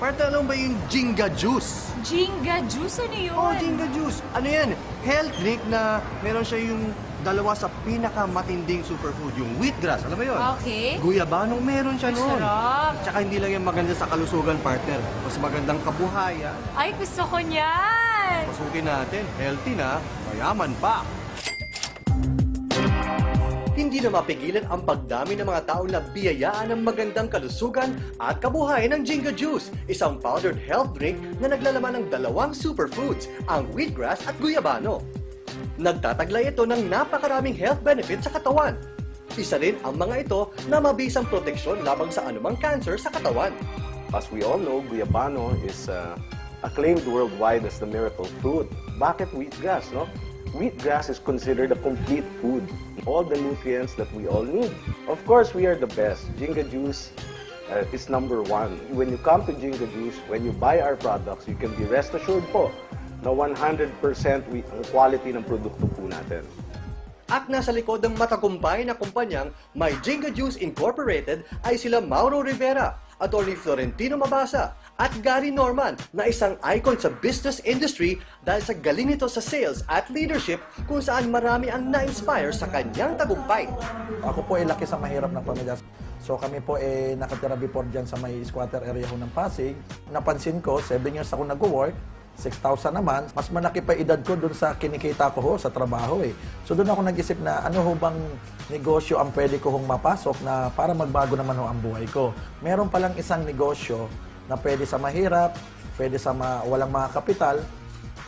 Partner, alam ba yung Jinga Juice? Jinga Juice? Ano yun? Oh, Jinga Juice. Ano yan? Health drink na meron siya yung dalawa sa pinakamatinding superfood, yung wheatgrass. Alam mo yun? Okay. Guyabanong meron siya noon. Sarap. Tsaka hindi lang yung maganda sa kalusugan, partner. Mas magandang kabuhayan. Ay, gusto ko niyan. Pasukin natin. Healthy na, mayaman pa. Hindi na mapigilan ang pagdami ng mga taong nabiyayaan ng magandang kalusugan at kabuhayan ng Jinga Juice, isang powdered health drink na naglalaman ng dalawang superfoods, ang wheatgrass at guyabano. Nagtataglay ito ng napakaraming health benefits sa katawan. Isa rin ang mga ito na mabisang proteksyon labang sa anumang cancer sa katawan. As we all know, guyabano is acclaimed worldwide as the miracle fruit. Bakit wheatgrass, no? Wheatgrass is considered a complete food. All the nutrients that we all need. Of course, we are the best. Jinga Juice is #1. When you come to Jinga Juice, when you buy our products, you can be rest assured po na 100% ang quality ng produkto po natin. At nasa likod ng matagumpay na kumpanyang My Jinga Juice Incorporated ay sila Mauro Rivera, Attorney Florentino Mabasa, at Gary Norman na isang icon sa business industry dahil sa galing nito sa sales at leadership kung saan marami ang na-inspire sa kanyang tagumpay. Ako po ay laki sa mahirap na pamilya. So kami po nakatira before dyan sa may squatter area ho ng Pasig. Napansin ko, 7 years ako nag-work, 6,000 naman, mas malaki pa edad ko dun sa kinikita ko ho, sa trabaho eh. So doon ako nag-isip na ano ho bang negosyo ang pwede ko hong mapasok na para magbago naman ho ang buhay ko. Meron palang isang negosyo na pwede sa mahirap, pwede sa walang mga kapital.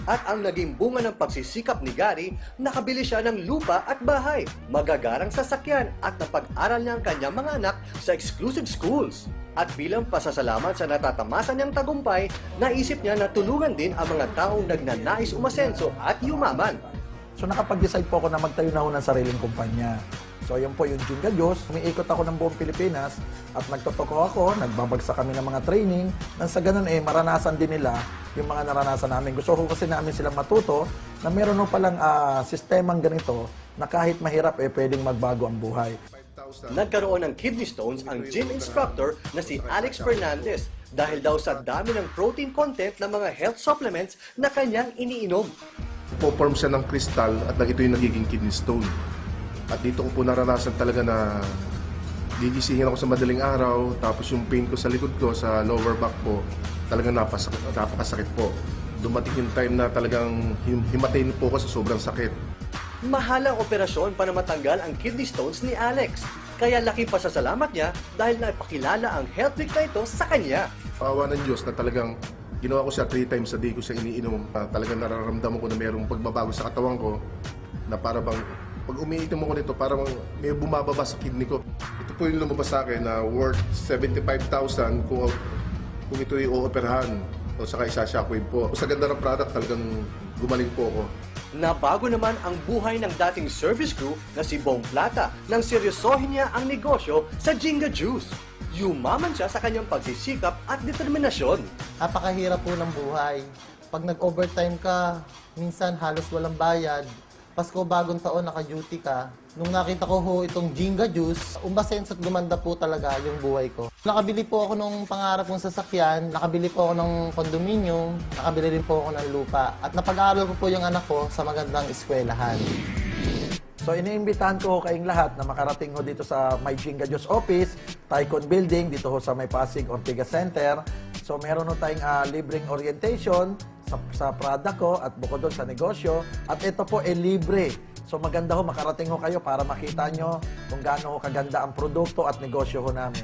At ang naging bunga ng pagsisikap ni Gary, nakabili siya ng lupa at bahay, magagarang sasakyan at napag-aral niya ang kanyang mga anak sa exclusive schools. At bilang pasasalamat sa natatamasan niyang tagumpay, naisip niya na tulungan din ang mga taong nagnanais umasenso at yumaman. So nakapag-decide po ako na magtayo na ho ng sariling kumpanya. So yun po yung Jinga Juice. Umiikot ako ng buong Pilipinas at nagtotoko ako, nagbabagsak kami ng mga training. Nang sa ganun maranasan din nila yung mga naranasan namin. Gusto ko kasi namin silang matuto na meron ho palang sistemang ganito na kahit mahirap pwedeng magbago ang buhay. Nagkaroon ng kidney stones ang gym instructor na si Alex Fernandez dahil daw sa dami ng protein content ng mga health supplements na kanyang iniinom. Po-form siya ng kristal at ito yung nagiging kidney stone. At dito ko po naranasan talaga na gigisingin ako sa madaling araw, tapos yung pain ko sa likod ko, sa lower back po, talagang napakasakit po. Dumating yung time na talagang himatayin po ako sa sobrang sakit. Mahalang operasyon para matanggal ang kidney stones ni Alex. Kaya laki pasasalamat niya dahil naipakilala ang health drink na ito sa kanya. Paawa ng Diyos na talagang ginawa ko siya 3 times a day ko siya iniinom. Talagang nararamdaman ko na mayroong pagbabago sa katawan ko na para bang pag umiinom ako nito, parang may bumababa sa kidney ko. Ito po yung lumabas sa akin na worth 75,000 kung ito yung ooperahan o saka isa-shockwave po. Sa ganda ng product, talagang gumaling po ako. Nabago naman ang buhay ng dating service crew na si Bong Plata nang seryosohin niya ang negosyo sa Jinga Juice. Yumaman siya sa kanyang pagsisikap at determinasyon. Napakahirap po ng buhay. Pag nag-overtime ka, minsan halos walang bayad. Pasko, bagong taon, naka-duty ka. Nung nakita ko ho itong Jinga Juice, umasenso at gumanda po talaga yung buhay ko. Nakabili po ako ng pangarap kong sasakyan, nakabili po ako ng condominium, nakabili rin po ako ng lupa. At napag-aaral ko po yung anak ko sa magandang eskwelahan. So iniimbitahan ko kayong lahat na makarating ho dito sa My Jinga Juice Office, Tycoon Building, dito ho sa May Pasig, Ortigas Center. So meron ho tayong libreng orientation sa product ko at bukod doon sa negosyo. At ito po libre. So maganda ho, makarating ho kayo para makita nyo kung gaano ho kaganda ang produkto at negosyo ho namin.